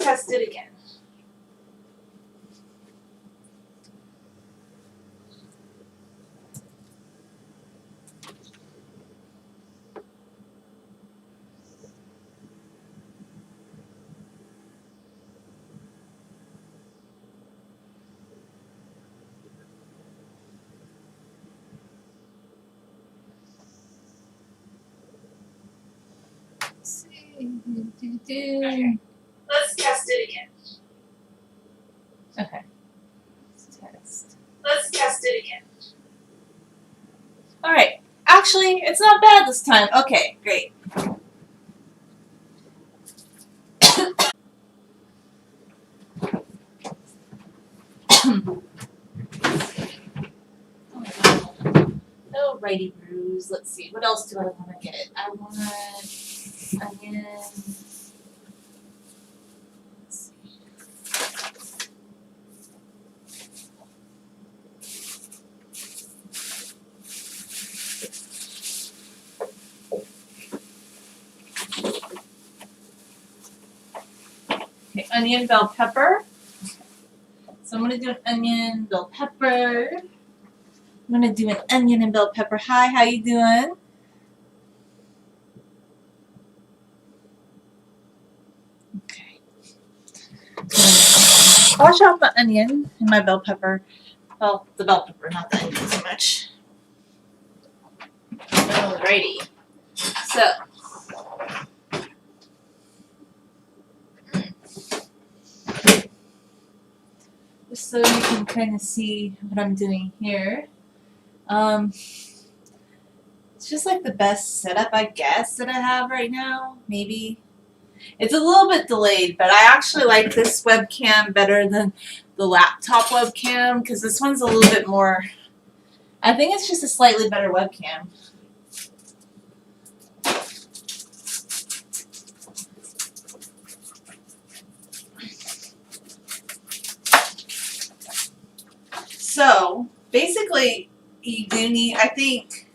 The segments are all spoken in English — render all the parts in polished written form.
test it again. Okay. Let's test it again. Okay. Let's test it again. All right. Actually, it's not bad this time. Okay, great. Alrighty, Bruce. Let's see. What else do I want to get? I want onion. Let's see. Okay, onion, bell pepper. So I'm gonna do an onion, bell pepper. I'm gonna do an onion and bell pepper. Hi, how you doing? Okay. Wash off my onion and my bell pepper. Well, the bell pepper, not the onion so much. Alrighty. So. Just so you can kind of see what I'm doing here. It's just like the best setup, I guess, that I have right now. Maybe. It's a little bit delayed, but I actually like this webcam better than the laptop webcam because this one's a little bit more, I think it's just a slightly better webcam. So basically, you do need, I think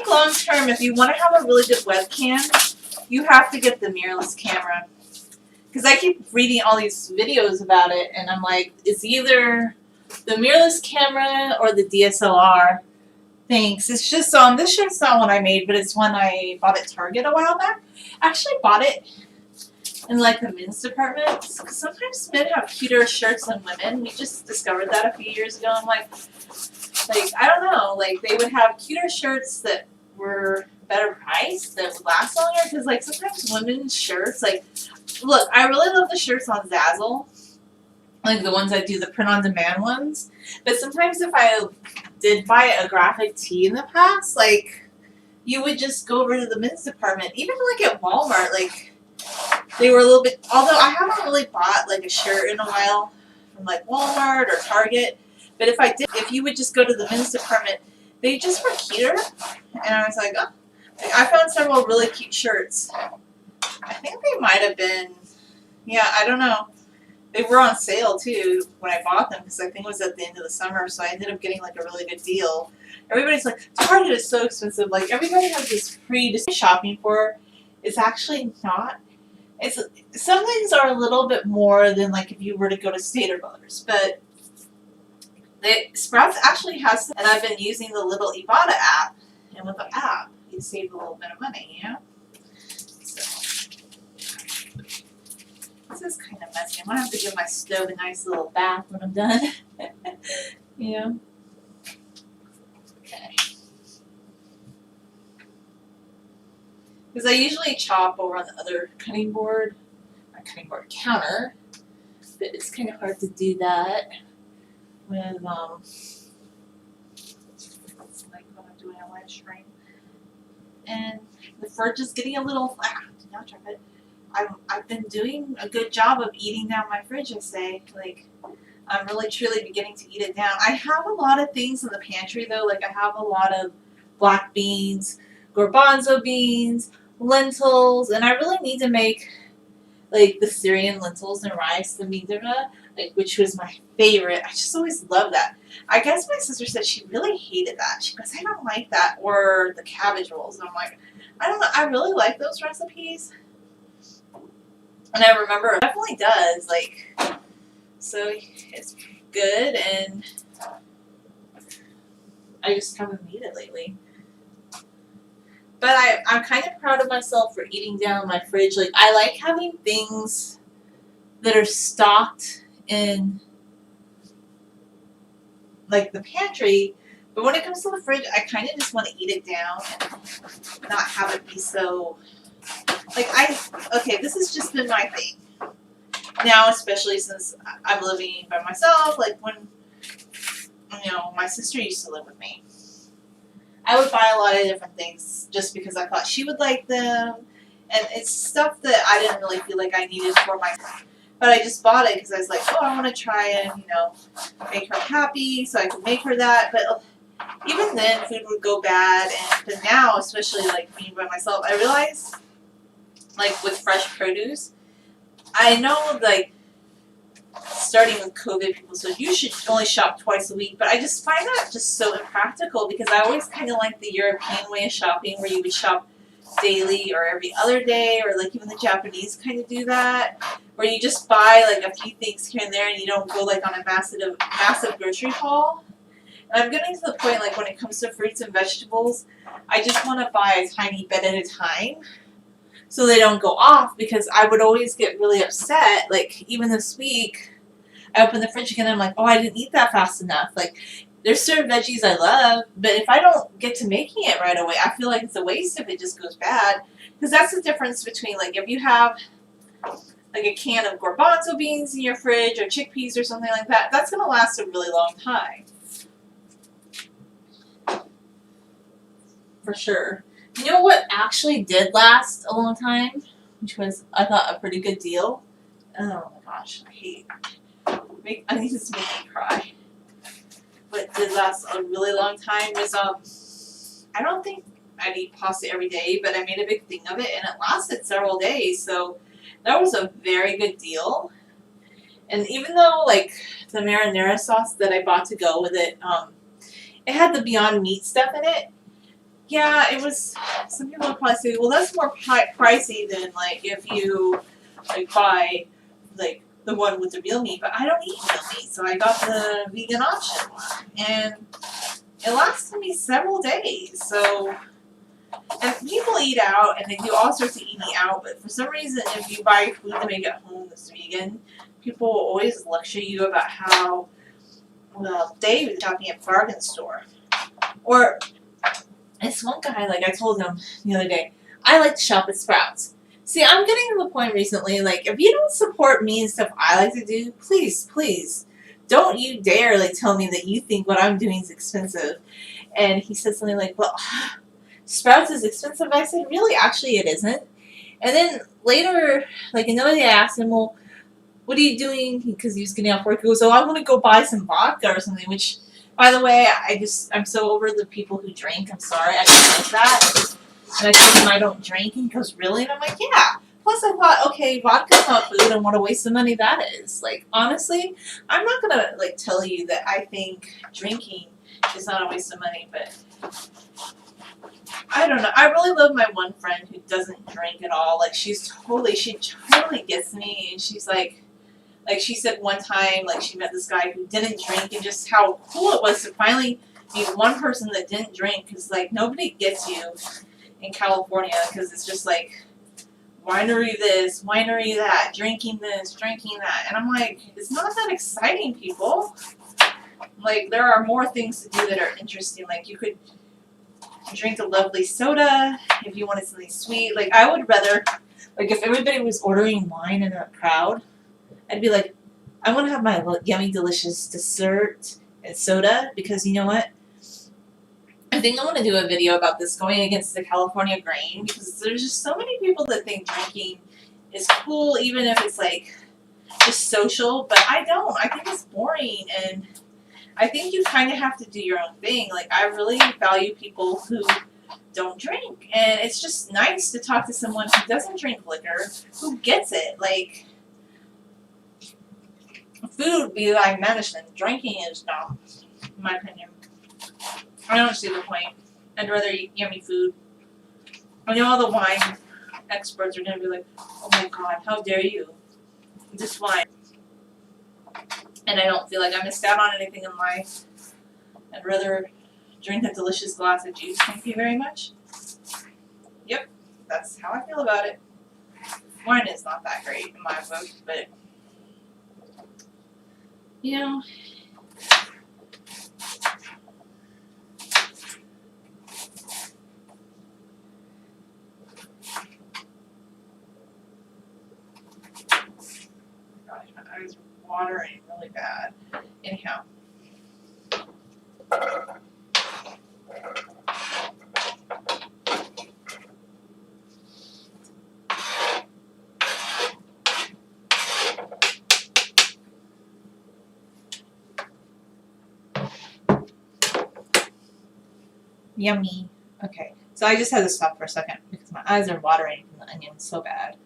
long term, if you want to have a really good webcam, you have to get the mirrorless camera. Because I keep reading all these videos about it, and I'm like, it's either the mirrorless camera or the DSLR. Thanks. It's just this shirt's not one I made, but it's one I bought at Target a while back. I actually bought it in like the men's department because sometimes men have cuter shirts than women. We just discovered that a few years ago. I'm like I don't know, like they would have cuter shirts that were better priced that would last longer because like sometimes women's shirts, like, look, I really love the shirts on Zazzle, like the ones I do the print on demand ones, but sometimes if I did buy a graphic tee in the past, like you would just go over to the men's department, even like at Walmart, like they were a little bit, although I haven't really bought like a shirt in a while from like Walmart or Target, but if I did, if you would just go to the men's department, they just were cuter, and I was like, oh, I found several really cute shirts. I think they might have been, yeah, I don't know. They were on sale too when I bought them because I think it was at the end of the summer, so I ended up getting like a really good deal. Everybody's like, Target is so expensive. Like everybody has this free shopping for. It's actually not. It's, some things are a little bit more than like if you were to go to Stater Brothers, but Sprouts actually has, and I've been using the little Ibotta app, and with the app, you save a little bit of money, you know? So, this is kind of messy. I'm going to have to give my stove a nice little bath when I'm done. Yeah. Okay. Because I usually chop over on the other cutting board, my cutting board counter, but it's kind of hard to do that with, it's like when I'm doing a live stream. And the fridge is getting a little, do not drop it. I've been doing a good job of eating down my fridge, I say. Like, I'm really truly beginning to eat it down. I have a lot of things in the pantry though. Like I have a lot of black beans, garbanzo beans, lentils, and I really need to make like the Syrian lentils and rice, the midra, like, which was my favorite. I just always love that. I guess my sister said she really hated that. She goes, I don't like that, or the cabbage rolls. And I'm like, I don't know. I really like those recipes. And I remember it definitely does, like, so it's good, and I just haven't made it lately. But I'm kind of proud of myself for eating down my fridge. Like, I like having things that are stocked in, like, the pantry, but when it comes to the fridge, I kind of just want to eat it down and not have it be so, like, okay, this has just been my thing. Now, especially since I'm living by myself, like, when, you know, my sister used to live with me, I would buy a lot of different things just because I thought she would like them, and it's stuff that I didn't really feel like I needed for myself. But I just bought it because I was like, oh, I want to try and, you know, make her happy, so I could make her that. But even then, food would go bad. But now, especially, like, being by myself, I realize, like, with fresh produce, I know, like, starting with COVID, people said you should only shop twice a week. But I just find that just so impractical because I always kind of like the European way of shopping where you would shop daily or every other day, or like even the Japanese kind of do that, where you just buy like a few things here and there and you don't go like on a massive grocery haul. And I'm getting to the point, like, when it comes to fruits and vegetables, I just want to buy a tiny bit at a time so they don't go off, because I would always get really upset. Like, even this week, I opened the fridge again and I'm like, oh, I didn't eat that fast enough. Like, there's certain veggies I love, but if I don't get to making it right away, I feel like it's a waste if it just goes bad. Because that's the difference between, like, if you have, like, a can of garbanzo beans in your fridge or chickpeas or something like that, that's going to last a really long time. For sure. You know what actually did last a long time? Which was, I thought, a pretty good deal. Oh my gosh, I need this to make me cry. What did last a really long time was, I don't think I'd eat pasta every day, but I made a big thing of it, and it lasted several days, so that was a very good deal. And even though, like, the marinara sauce that I bought to go with it, it had the Beyond Meat stuff in it. Yeah, it was, some people would probably say, well, that's more pricey than, like, if you, like, buy, like, the one with the real meat, but I don't eat real meat, so I got the vegan option one, and it lasted me several days. So, and people eat out, and they do all sorts of eating out, but for some reason, if you buy food to make at home that's vegan, people will always lecture you about how, well, they was shopping at bargain store. Or, this one guy, like, I told him the other day, I like to shop at Sprouts. See, I'm getting to the point recently, like, if you don't support me and stuff I like to do, please, please, don't you dare, like, tell me that you think what I'm doing is expensive. And he said something like, well, Sprouts is expensive. I said, really? Actually, it isn't. And then later, like, another day I asked him, well, what are you doing? Because he was getting off work. He goes, oh, I'm going to go buy some vodka or something, which, by the way, I'm so over the people who drink. I'm sorry. I don't like that. And I told him I don't drink, and he goes, really? And I'm like, yeah. Plus I thought, okay, vodka's not food, and what a waste of money that is. Like, honestly, I'm not going to, like, tell you that I think drinking is not a waste of money, but I don't know. I really love my one friend who doesn't drink at all. Like, she totally gets me, and she's like she said one time, like, she met this guy who didn't drink, and just how cool it was to finally meet one person that didn't drink, because, like, nobody gets you in California, because it's just like winery this, winery that, drinking this, drinking that, and I'm like, it's not that exciting, people. Like, there are more things to do that are interesting. Like, you could drink a lovely soda if you wanted something sweet. Like, I would rather, like, if everybody was ordering wine in a crowd, I'd be like, I want to have my yummy, delicious dessert and soda, because you know what? I think I want to do a video about this, going against the California grain, because there's just so many people that think drinking is cool, even if it's, like, just social, but I don't. I think it's boring, and I think you kind of have to do your own thing. Like, I really value people who don't drink, and it's just nice to talk to someone who doesn't drink liquor, who gets it. Like, food be like medicine. Drinking is not, in my opinion. I don't see the point. I'd rather eat yummy food. I know all the wine experts are gonna be like, oh my god, how dare you? Just fine. And I don't feel like I missed out on anything in life. I'd rather drink a delicious glass of juice. Thank you very much. Yep, that's how I feel about it. Wine is not that great in my book, but you know. Gosh, my eyes are watering really bad. Anyhow. Yummy. Okay, so I just had to stop for a second because my eyes are watering from the onion so bad.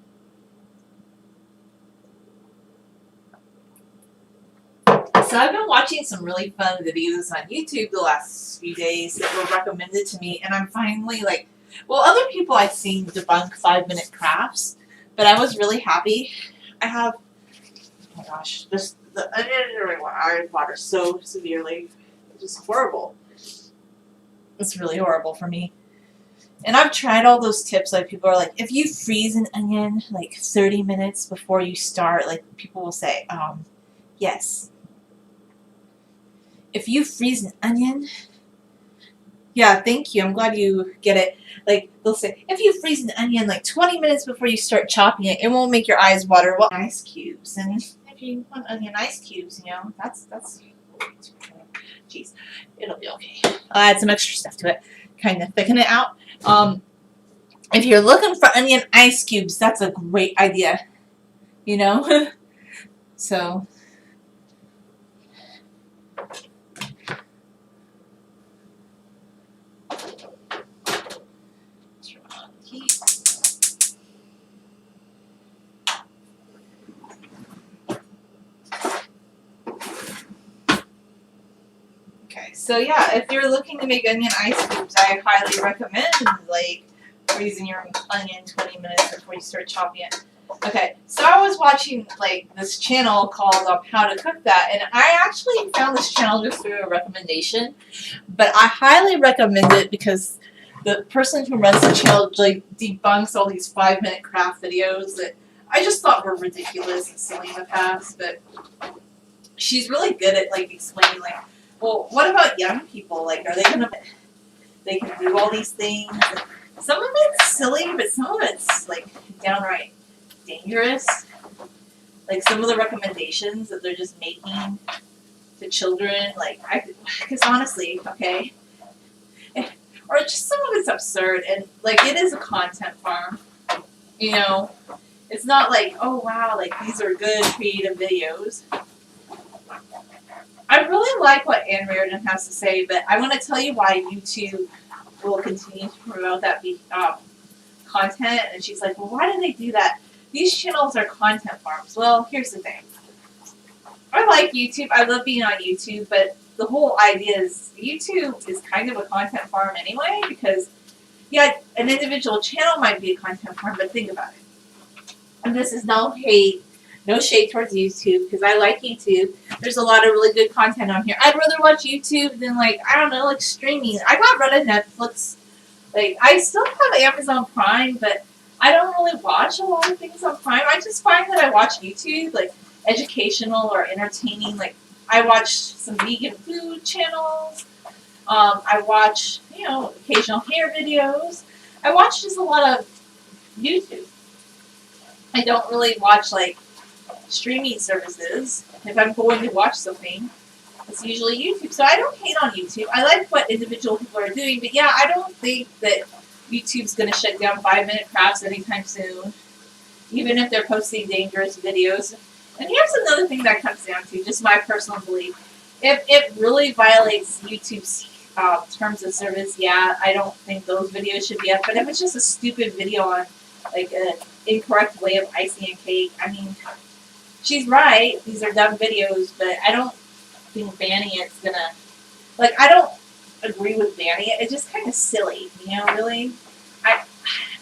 So I've been watching some really fun videos on YouTube the last few days that were recommended to me, and I'm finally like, well, other people I've seen debunk 5-minute crafts, but I was really happy. I have, oh my gosh, the onion eyes water so severely. It's just horrible. It's really horrible for me. And I've tried all those tips, like people are like, if you freeze an onion like 30 minutes before you start, like people will say, yes. If you freeze an onion, yeah, thank you, I'm glad you get it. Like, they'll say, if you freeze an onion like 20 minutes before you start chopping it, it won't make your eyes water. Well, ice cubes. And if you want onion ice cubes, you know, that's, jeez, it'll be okay. I'll add some extra stuff to it, kind of thicken it out. If you're looking for onion ice cubes, that's a great idea, you know? So, turn on the heat. Okay, so yeah, if you're looking to make onion ice cubes, I highly recommend like freezing your onion 20 minutes before you start chopping it. Okay, so I was watching like this channel called How to Cook That, and I actually found this channel just through a recommendation, but I highly recommend it because the person who runs the channel like debunks all these 5-minute craft videos that I just thought were ridiculous and silly in the past, but she's really good at like explaining like, well, what about young people? Like, are they can do all these things? Some of it's silly, but some of it's like downright dangerous. Like some of the recommendations that they're just making to children, like, because honestly, okay, or just some of it's absurd, and like it is a content farm, you know. It's not like, oh wow, like these are good creative videos. I really like what Ann Reardon has to say, but I want to tell you why YouTube will continue to promote that content. And she's like, well, why do they do that? These channels are content farms. Well, here's the thing. I like YouTube. I love being on YouTube, but the whole idea is YouTube is kind of a content farm anyway, because, yeah, an individual channel might be a content farm, but think about it. And this is no hate. No shade towards YouTube, because I like YouTube. There's a lot of really good content on here. I'd rather watch YouTube than, like, I don't know, like streaming. I got rid of Netflix. Like, I still have Amazon Prime, but I don't really watch a lot of things on Prime. I just find that I watch YouTube, like, educational or entertaining. Like, I watch some vegan food channels. I watch, you know, occasional hair videos. I watch just a lot of YouTube. I don't really watch, like, streaming services. If I'm going to watch something, it's usually YouTube. So I don't hate on YouTube. I like what individual people are doing, but yeah, I don't think that YouTube's going to shut down 5-minute crafts anytime soon, even if they're posting dangerous videos. And here's another thing that comes down to, just my personal belief. If it really violates YouTube's terms of service, yeah, I don't think those videos should be up. But if it's just a stupid video on, like, an incorrect way of icing a cake, I mean, she's right, these are dumb videos, but I don't think banning it's gonna, like, I don't agree with banning it. It's just kind of silly, you know, really.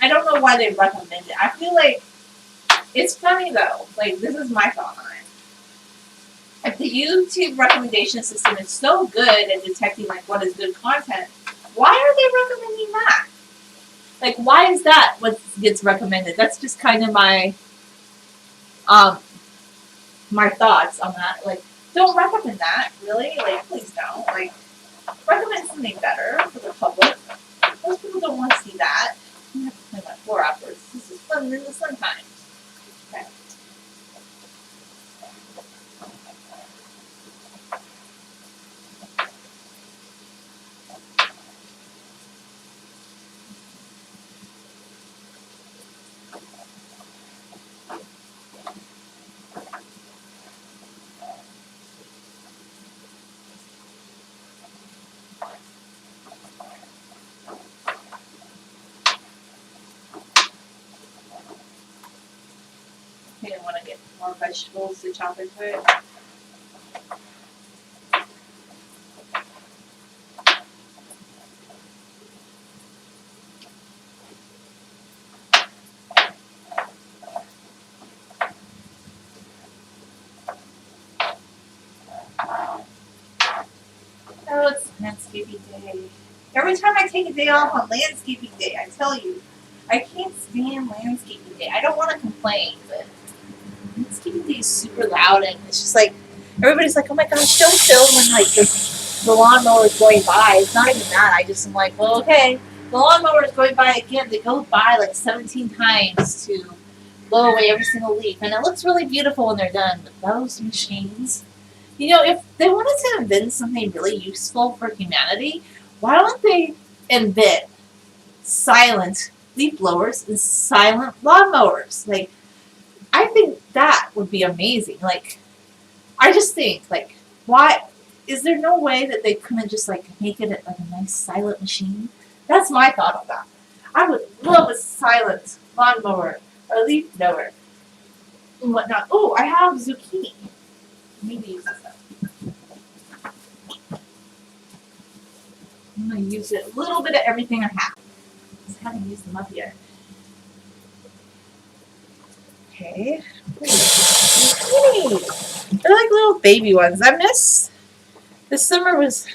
I don't know why they recommend it. I feel like it's funny though. Like, this is my thought on it. If the YouTube recommendation system is so good at detecting like what is good content, why are they recommending that? Like, why is that what gets recommended? That's just kind of my my thoughts on that. Like, don't recommend that, really. Like, please don't. Like, recommend something better for the public. Most people don't want to see that. I have to clean my floor afterwards. This is fun in the sunshine. Okay. I want to get more vegetables to chop into it. Oh, it's landscaping day. Every time I take a day off on landscaping day, I tell you, I can't stand landscaping day. I don't want to complain, but landscaping day is super loud, and it's just like everybody's like, "Oh my gosh, don't film when like the lawnmower is going by." It's not even that. I just am like, well, okay, the lawnmower is going by again. They go by like 17 times to blow away every single leaf, and it looks really beautiful when they're done. But those machines. You know, if they wanted to invent something really useful for humanity, why don't they invent silent leaf blowers and silent lawnmowers? Like, I think that would be amazing. Like, I just think, like, why is there no way that they couldn't just like make it like a nice silent machine? That's my thought on that. I would love a silent lawnmower or leaf blower and whatnot. Oh, I have zucchini. Maybe use this up. I'm going to use it a little bit of everything I have. Just haven't used them up yet. Okay. Zucchini. They're like little baby ones. I miss. This summer was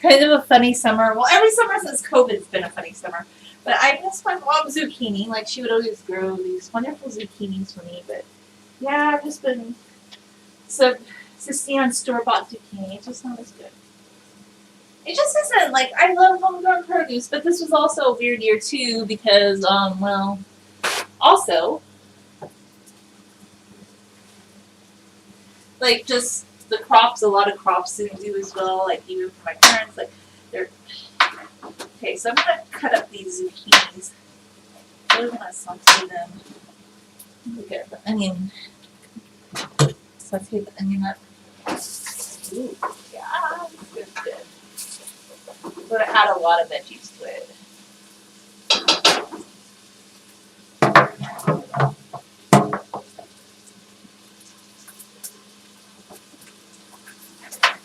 kind of a funny summer. Well, every summer since COVID's been a funny summer. But I miss my mom's zucchini. Like, she would always grow these wonderful zucchinis for me. But yeah, I've just been subsisting on store-bought zucchini. It's just not as good. It just isn't, like, I love homegrown produce, but this was also a weird year, too, because, well, also, like, just the crops, a lot of crops didn't do as well, like, even for my parents, like, they're, okay, so I'm gonna cut up these zucchinis. I really wanna saute them. Look at the onion. Saute the onion up. Ooh, yeah, good, good. I'm going to add a lot of veggies to it.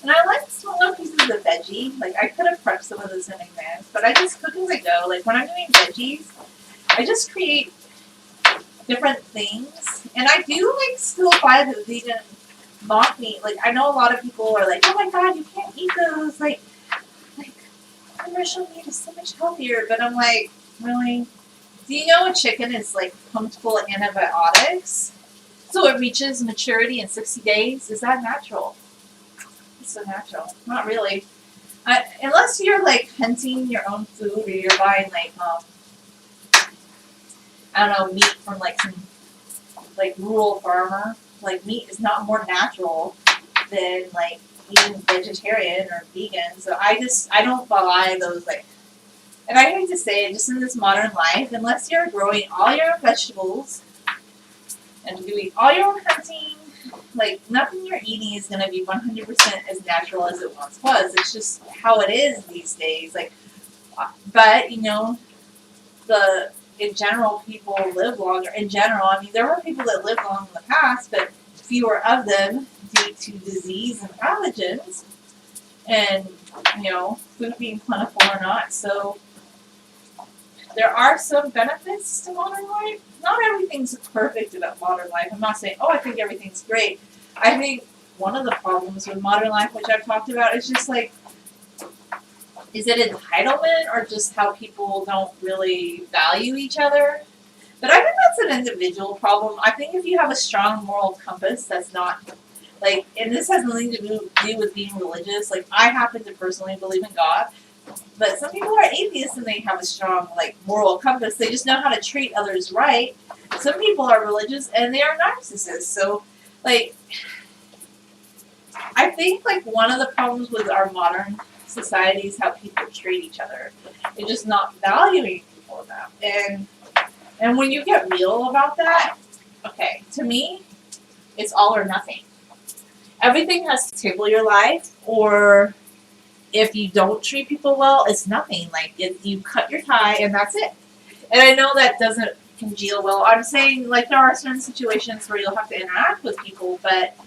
And I like smaller pieces of veggie. Like, I could have prepped some of this in advance, but I just cook as I go. Like, when I'm doing veggies, I just create different things. And I do, like, still buy the vegan mock meat. Like, I know a lot of people are like, oh my god, you can't eat those. Like commercial meat is so much healthier. But I'm like, really? Do you know a chicken is like pumped full of antibiotics? So it reaches maturity in 60 days? Is that natural? It's so natural. Not really. Unless you're like hunting your own food or you're buying like, I don't know, meat from like some like rural farmer. Like, meat is not more natural than like eating vegetarian or vegan. So I don't buy those, like, and I hate to say it, just in this modern life, unless you're growing all your own vegetables and doing all your own hunting, like, nothing you're eating is going to be 100% as natural as it once was. It's just how it is these days. Like, but, you know, in general, people live longer. In general, I mean, there were people that lived long in the past, but fewer of them due to disease and allergens and, you know, food being plentiful or not. So there are some benefits to modern life. Not everything's perfect about modern life. I'm not saying, oh, I think everything's great. I think one of the problems with modern life, which I've talked about, is just like, is it entitlement or just how people don't really value each other? But I think that's an individual problem. I think if you have a strong moral compass that's not, like, and this has nothing to do with being religious. Like, I happen to personally believe in God, but some people are atheists and they have a strong, like, moral compass. They just know how to treat others right. Some people are religious and they are narcissists. So, like, I think, like, one of the problems with our modern society is how people treat each other. They're just not valuing people enough. And when you get real about that, okay, to me, it's all or nothing. Everything has to table your life, or if you don't treat people well, it's nothing. Like, you cut your tie and that's it. And I know that doesn't congeal well. I'm saying, like, there are certain situations where you'll have to interact with people, but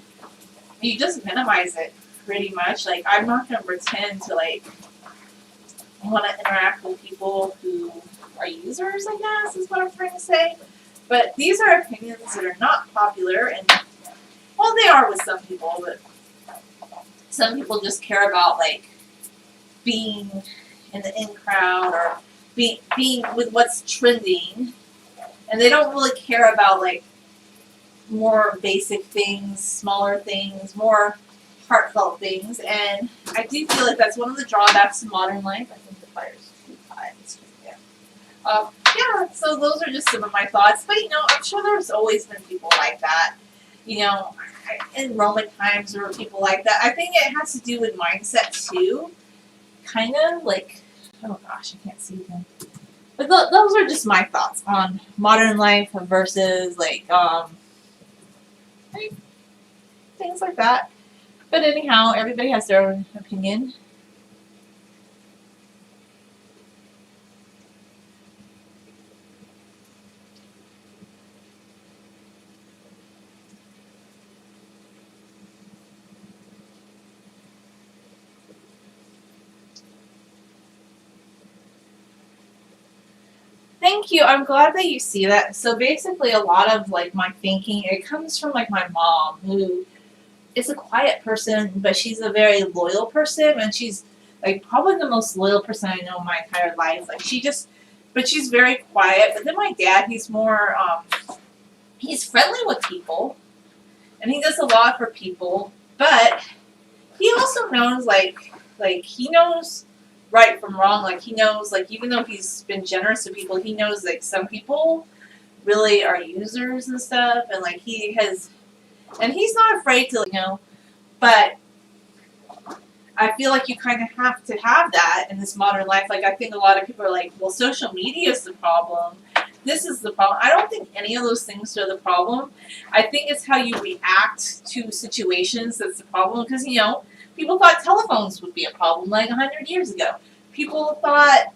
you just minimize it pretty much. Like, I'm not going to pretend to, like, want to interact with people who are users, I guess, is what I'm trying to say. But these are opinions that are not popular, and, well, they are with some people, but some people just care about, like, being in the in crowd or being with what's trending, and they don't really care about, like, more basic things, smaller things, more heartfelt things. And I do feel like that's one of the drawbacks to modern life. I think the fire's too high. Yeah, so those are just some of my thoughts. But, you know, I'm sure there's always been people like that. You know, in Roman times there were people like that. I think it has to do with mindset too. Kind of like, oh gosh, I can't see them. But those are just my thoughts on modern life versus, like, things like that. But anyhow, everybody has their own opinion. Thank you. I'm glad that you see that. So basically, a lot of, like, my thinking, it comes from, like, my mom, who is a quiet person, but she's a very loyal person, and she's, like, probably the most loyal person I know in my entire life. Like, but she's very quiet. But then my dad, he's more, he's friendly with people, and he does a lot for people, but he also knows, like, he knows right from wrong. Like, he knows, like, even though he's been generous to people, he knows, like, some people really are users and stuff, and, like, and he's not afraid to, you know, but I feel like you kind of have to have that in this modern life. Like, I think a lot of people are like, well, social media is the problem. This is the problem. I don't think any of those things are the problem. I think it's how you react to situations that's the problem. Because, you know, people thought telephones would be a problem like 100 years ago. People thought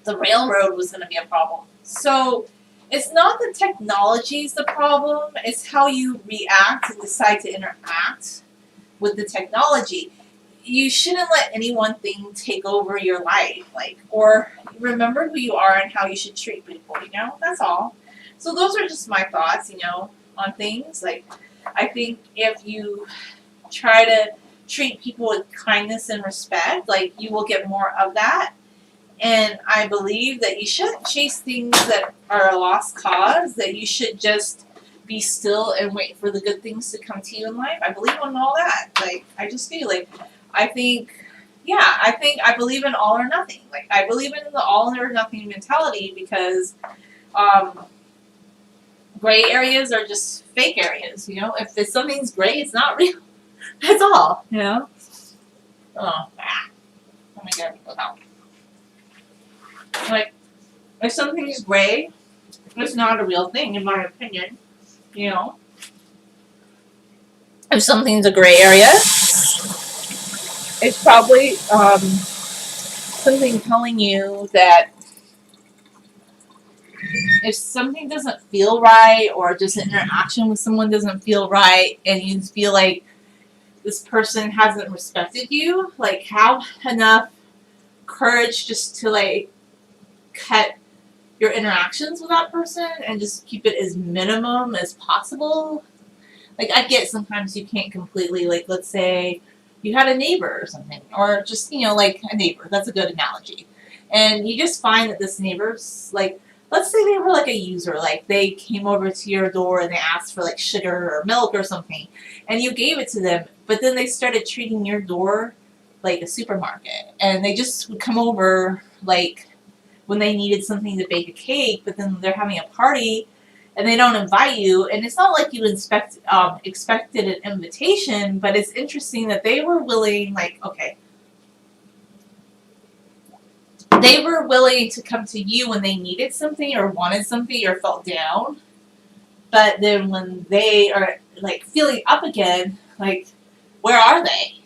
the railroad was going to be a problem. So it's not the technology's the problem. It's how you react and decide to interact with the technology. You shouldn't let any one thing take over your life. Like, or remember who you are and how you should treat people, you know? That's all. So those are just my thoughts, you know, on things. Like, I think if you try to treat people with kindness and respect, like, you will get more of that. And I believe that you shouldn't chase things that are a lost cause, that you should just be still and wait for the good things to come to you in life. I believe in all that. Like, I just feel like, I believe in all or nothing. Like, I believe in the all or nothing mentality because gray areas are just fake areas, you know? If something's gray, it's not real. That's all, you know? Oh, let me get it out. Like, if something is gray, it's not a real thing, in my opinion, you know? If something's a gray area, it's probably something telling you that if something doesn't feel right, or just an interaction with someone doesn't feel right, and you feel like this person hasn't respected you, like, have enough courage just to, like, cut your interactions with that person and just keep it as minimum as possible. Like, I get sometimes you can't completely, like, let's say you had a neighbor or something, or just, you know, like a neighbor. That's a good analogy. And you just find that this neighbor's, like, let's say they were like a user, like they came over to your door and they asked for like sugar or milk or something, and you gave it to them, but then they started treating your door like a supermarket, and they just would come over like when they needed something to bake a cake, but then they're having a party and they don't invite you, and it's not like you expected an invitation, but it's interesting that they were willing, like, okay, they were willing to come to you when they needed something or wanted something or felt down, but then when they are like feeling up again, like, where are they?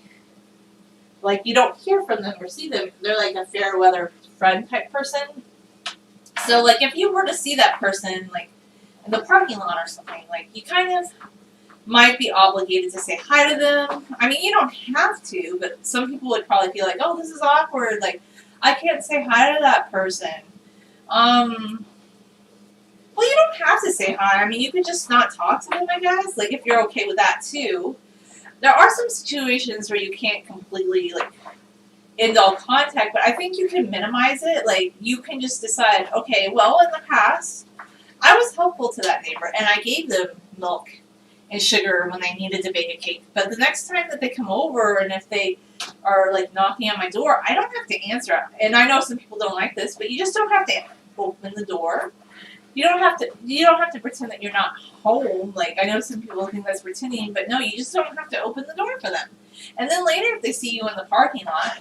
Like, you don't hear from them or see them. They're like a fair weather friend type person. So, like, if you were to see that person, like, in the parking lot or something, like, you kind of might be obligated to say hi to them. I mean, you don't have to, but some people would probably feel like, oh, this is awkward. Like, I can't say hi to that person. Well, you don't have to say hi. I mean, you could just not talk to them, I guess. Like, if you're okay with that, too. There are some situations where you can't completely, like, end all contact, but I think you can minimize it. Like, you can just decide, okay, well, in the past, I was helpful to that neighbor, and I gave them milk and sugar when they needed to bake a cake. But the next time that they come over, and if they are, like, knocking on my door, I don't have to answer. And I know some people don't like this, but you just don't have to open the door. You don't have to pretend that you're not home. Like, I know some people think that's pretending, but no, you just don't have to open the door for them. And then later, if they see you in the parking lot,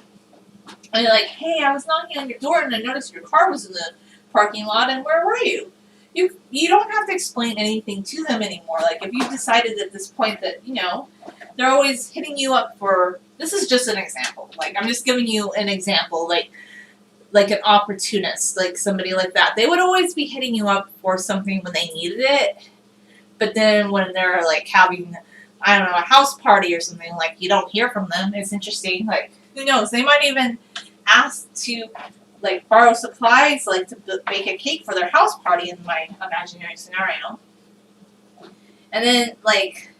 and you're like, hey, I was knocking on your door and I noticed your car was in the parking lot, and where were you? You don't have to explain anything to them anymore. Like, if you've decided at this point that, you know, they're always hitting you up for, this is just an example. Like, I'm just giving you an example, like an opportunist, like somebody like that. They would always be hitting you up for something when they needed it, but then when they're, like, having, I don't know, a house party or something, like, you don't hear from them. It's interesting. Like, who knows? They might even ask to, like, borrow supplies, like, to bake a cake for their house party in my imaginary scenario. And then, like,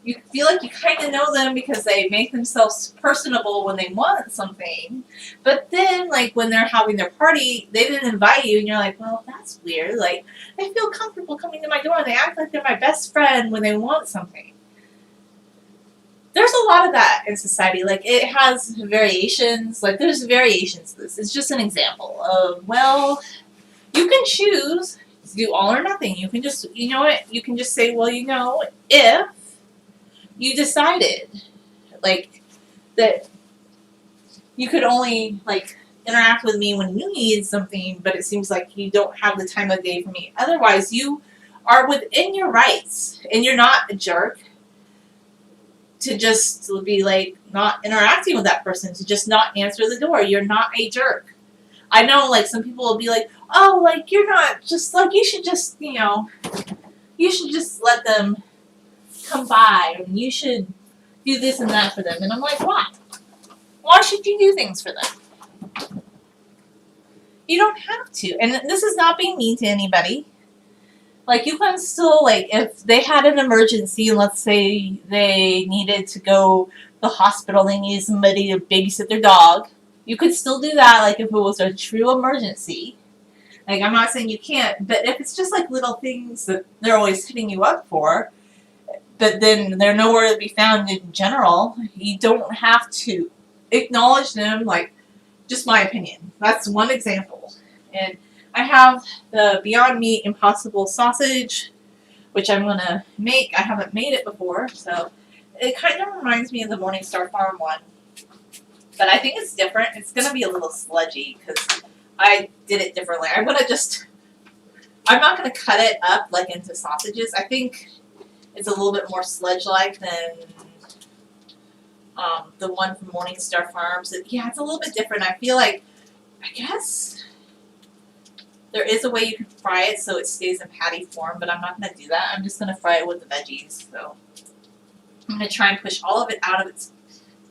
you feel like you kind of know them because they make themselves personable when they want something. But then, like, when they're having their party, they didn't invite you, and you're like, well, that's weird. Like, they feel comfortable coming to my door, and they act like they're my best friend when they want something. There's a lot of that in society. Like, it has variations. Like, there's variations to this. It's just an example of, well, you can choose to do all or nothing. You can just, you know what, you can just say, well, you know, if you decided, like, that you could only, like, interact with me when you needed something, but it seems like you don't have the time of day for me. Otherwise, you are within your rights, and you're not a jerk to just be, like, not interacting with that person, to just not answer the door. You're not a jerk. I know, like, some people will be like, oh, like, you're not just, like, you should just, you know, you should just let them come by, and you should do this and that for them. And I'm like, why? Why should you do things for them? You don't have to. And this is not being mean to anybody. Like, you can still, like, if they had an emergency, and let's say they needed to go to the hospital, they needed somebody to babysit their dog, you could still do that, like, if it was a true emergency. Like, I'm not saying you can't, but if it's just, like, little things that they're always hitting you up for, but then they're nowhere to be found in general, you don't have to acknowledge them. Like, just my opinion. That's one example. And I have the Beyond Meat Impossible Sausage, which I'm going to make. I haven't made it before, so it kind of reminds me of the Morningstar Farm one. But I think it's different. It's going to be a little sludgy because I did it differently. I'm not going to cut it up, like, into sausages. I think it's a little bit more sludge-like than the one from Morningstar Farms. Yeah, it's a little bit different. I feel like, I guess there is a way you can fry it so it stays in patty form, but I'm not going to do that. I'm just going to fry it with the veggies. So I'm going to try and push all of it out of its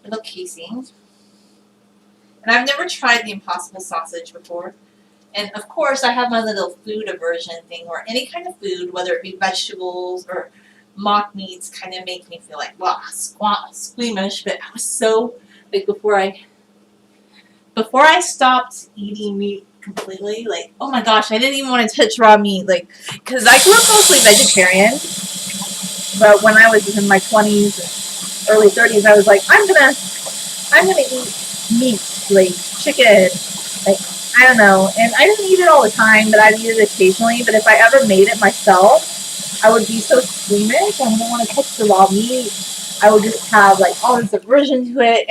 little casing. And I've never tried the Impossible Sausage before. And of course, I have my little food aversion thing where any kind of food, whether it be vegetables or mock meats, kind of make me feel like, wow, squeamish. But I was so, like, before I stopped eating meat completely, like, oh my gosh, I didn't even want to touch raw meat, like, because I grew up mostly vegetarian, but when I was in my 20s, early 30s, I was like, I'm gonna eat meat, like chicken, like, I don't know, and I didn't eat it all the time, but I'd eat it occasionally, but if I ever made it myself, I would be so squeamish, I wouldn't want to touch the raw meat, I would just have, like, all this aversion to it,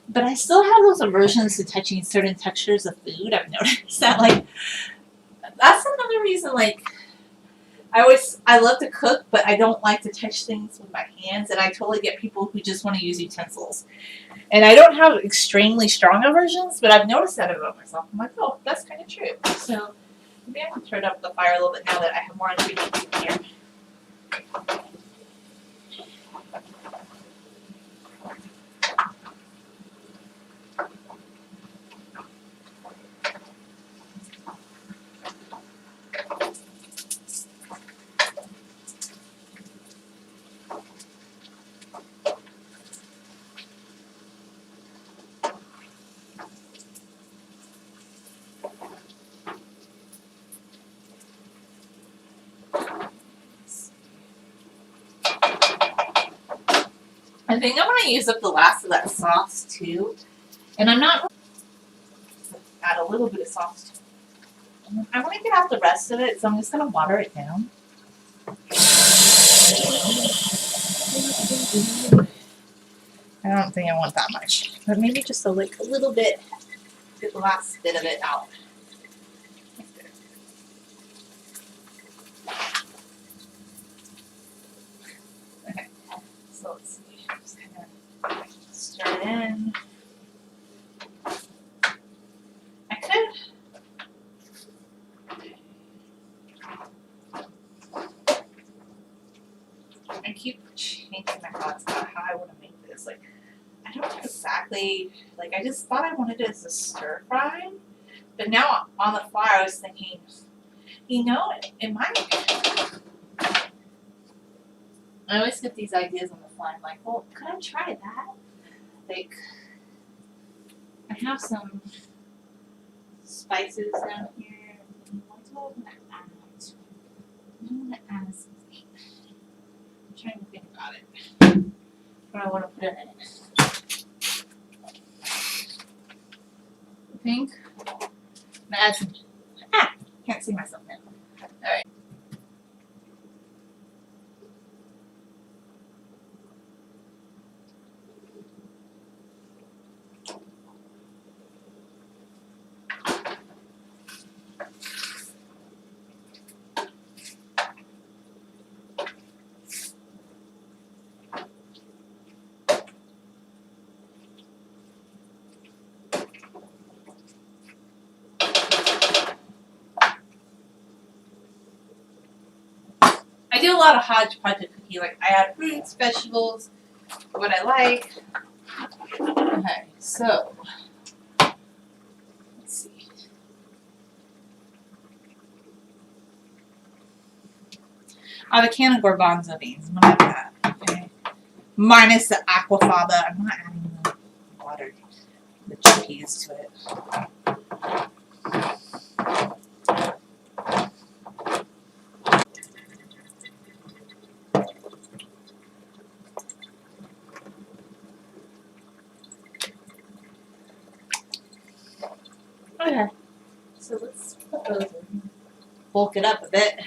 but I still have those aversions to touching certain textures of food. I've noticed that, like, that's another reason, like, I love to cook, but I don't like to touch things with my hands, and I totally get people who just want to use utensils. And I don't have extremely strong aversions, but I've noticed that about myself. I'm like, oh, that's kind of true. So maybe I can turn up the fire a little bit now that I have more ingredients in here. I think I'm going to use up the last of that sauce too. And I'm not add a little bit of sauce too. I want to get out the rest of it, so I'm just going to water it down. I don't think I want that much, but maybe just a little bit, get the last bit of it out. Okay, so let's see, just kind of stir it in. I could. I keep changing my thoughts about how I want to make this. Like, I don't know exactly, like, I just thought I wanted it as a stir fry, but now on the fly I was thinking, you know, it might. I always get these ideas on the fly. I'm like, well, could I try that? Like, I have some spices down here. What do I want to add? I want to add something. I'm trying to think about it. What I want to put in it. I think I'm going to add some. Can't see myself now. Alright. I do a lot of hodgepodge of cooking. Like, I add fruits, vegetables, what I like. Okay, so let's see. I have a can of garbanzo beans. I'm gonna add that. Okay, minus the aquafaba. I'm not adding the water, the chickpeas to it. Okay, so let's put those in. Bulk it up a bit.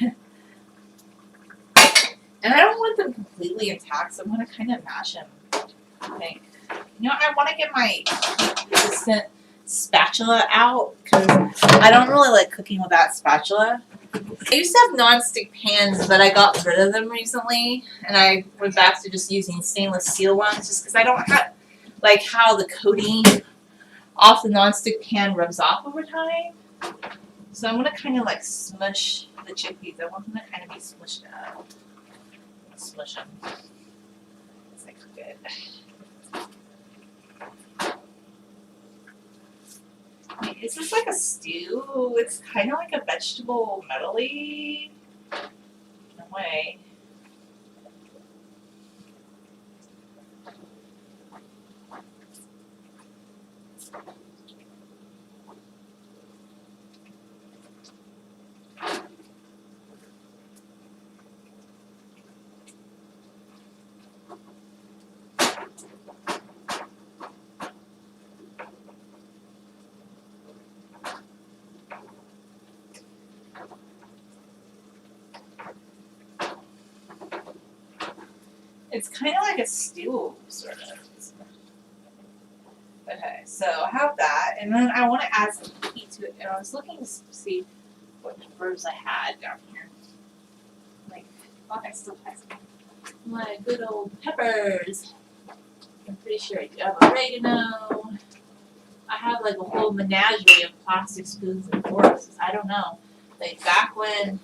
And I don't want them completely intact, so I'm going to kind of mash them. Okay. You know, I want to get my heat-resistant spatula out, because I don't really like cooking with that spatula. I used to have non-stick pans, but I got rid of them recently, and I went back to just using stainless steel ones, just because I don't have, like, how the coating off the non-stick pan rubs off over time. So I'm going to kind of, like, smush the chickpeas. I want them to kind of be smushed up. Smush them. It's like good. Is this like a stew? It's kind of like a vegetable medley in a way. It's kind of like a stew, sort of. Okay, so I have that, and then I want to add some heat to it. And I was looking to see what peppers I had down here. Like, oh, I still have some. My good old peppers. I'm pretty sure I do have oregano. I have like a whole menagerie of plastic spoons and forks. I don't know. Like back when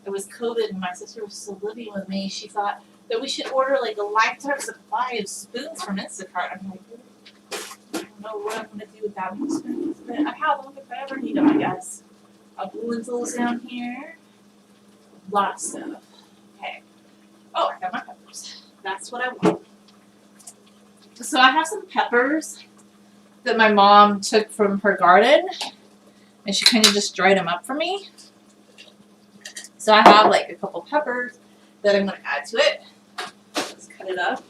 it was COVID and my sister was still living with me, she thought that we should order like a lifetime supply of spoons from Instacart. I'm like, I don't know what I'm gonna do with that many spoons, but I have them if I ever need them, I guess. A blue lentils down here. A lot of stuff. Okay. Oh, I got my peppers. That's what I want. So I have some peppers that my mom took from her garden, and she kind of just dried them up for me. So I have like a couple peppers that I'm going to add to it. Let's cut it up.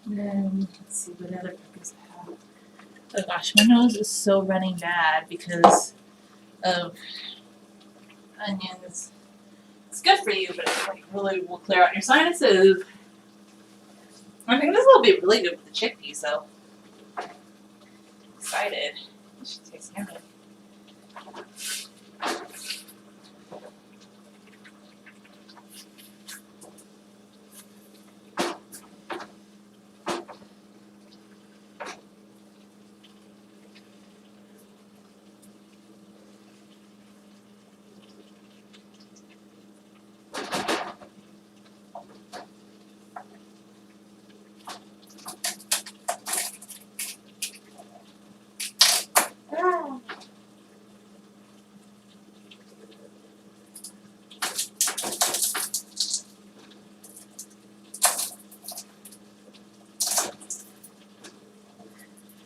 And then let's see what other peppers I have. Oh gosh, my nose is so running bad because of onions. It's good for you, but it like really will clear out your sinuses. I think this will be really good with the chickpeas, though. Excited. It should taste yummy.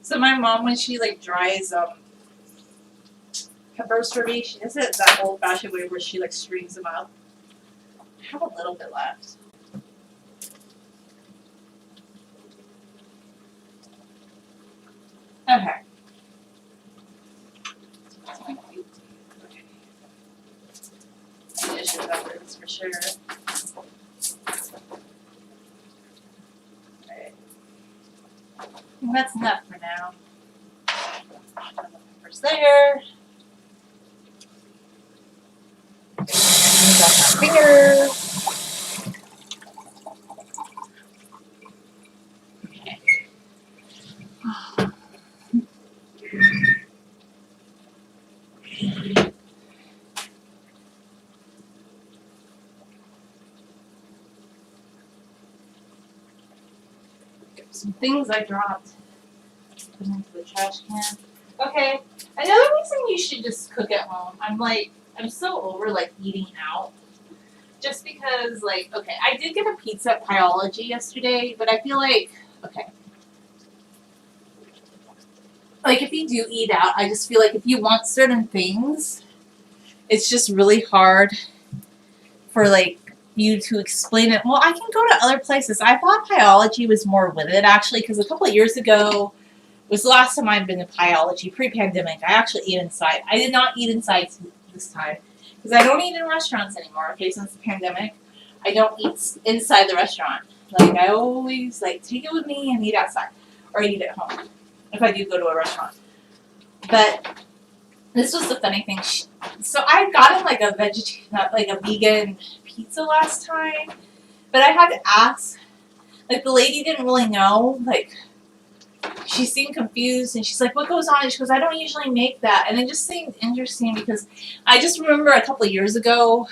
So my mom, when she like dries peppers for me, she does it that old-fashioned way where she like strings them up. I have a little bit left. Okay. Dish of peppers for sure. Alright. That's enough for now. Peppers there. Got my finger. Okay. Some things I dropped. Put them into the trash can. Okay, another reason you should just cook at home. I'm so over like eating out. Just because like, okay, I did get a pizza at Pyology yesterday, but I feel like, okay. Like if you do eat out, I just feel like if you want certain things, it's just really hard for like you to explain it. Well, I can go to other places. I thought Pyology was more with it actually, because a couple of years ago was the last time I'd been to Pyology pre-pandemic. I actually ate inside. I did not eat inside this time because I don't eat in restaurants anymore. Okay, since the pandemic, I don't eat inside the restaurant. Like I always like take it with me and eat outside or eat at home if I do go to a restaurant. But this was the funny thing. So I got like a vegan pizza last time, but I had to ask. Like the lady didn't really know. Like she seemed confused, and she's like, "What goes on?" And she goes, "I don't usually make that." And it just seemed interesting because I just remember a couple of years ago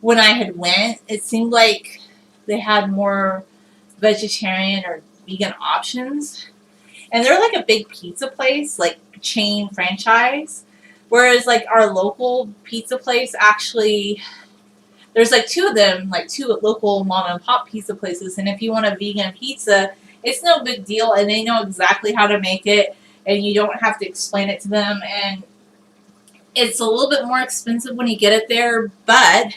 when I had went, it seemed like they had more vegetarian or vegan options, and they're like a big pizza place, like chain franchise. Whereas like our local pizza place, actually, there's like two of them, like two local mom and pop pizza places. And if you want a vegan pizza, it's no big deal, and they know exactly how to make it, and you don't have to explain it to them. And it's a little bit more expensive when you get it there, but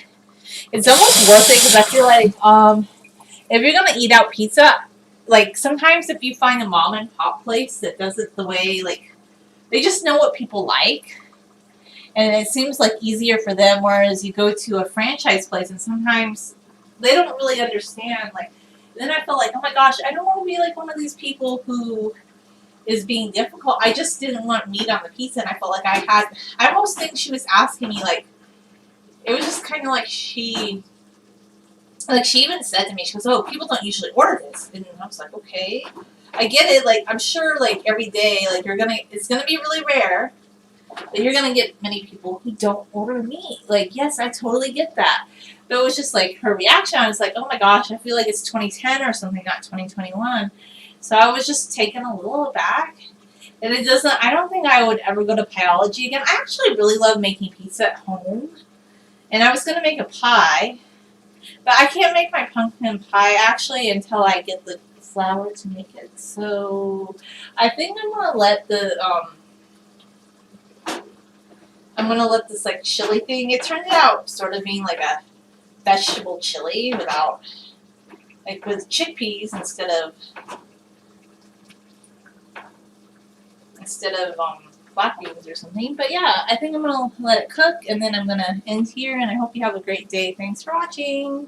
it's almost worth it because I feel like if you're gonna eat out pizza, like sometimes if you find a mom and pop place that does it the way, like, they just know what people like, and it seems like easier for them. Whereas you go to a franchise place and sometimes they don't really understand. Like, then I felt like, oh my gosh, I don't want to be like one of these people who is being difficult. I just didn't want meat on the pizza, and I felt like I almost think she was asking me, like, it was just kind of like she even said to me, she goes, "Oh, people don't usually order this." And I was like, okay, I get it. Like, I'm sure, like, every day, like, it's gonna be really rare that you're gonna get many people who don't order meat. Like, yes, I totally get that. But it was just like her reaction. I was like, oh my gosh, I feel like it's 2010 or something, not 2021. So I was just taken a little aback. And I don't think I would ever go to Pieology again. I actually really love making pizza at home. And I was going to make a pie. But I can't make my pumpkin pie, actually, until I get the flour to make it. So I think I'm going to let this, like, chili thing. It turned out sort of being like a vegetable chili with chickpeas instead of black beans or something. But yeah, I think I'm gonna let it cook, and then I'm gonna end here, and I hope you have a great day. Thanks for watching.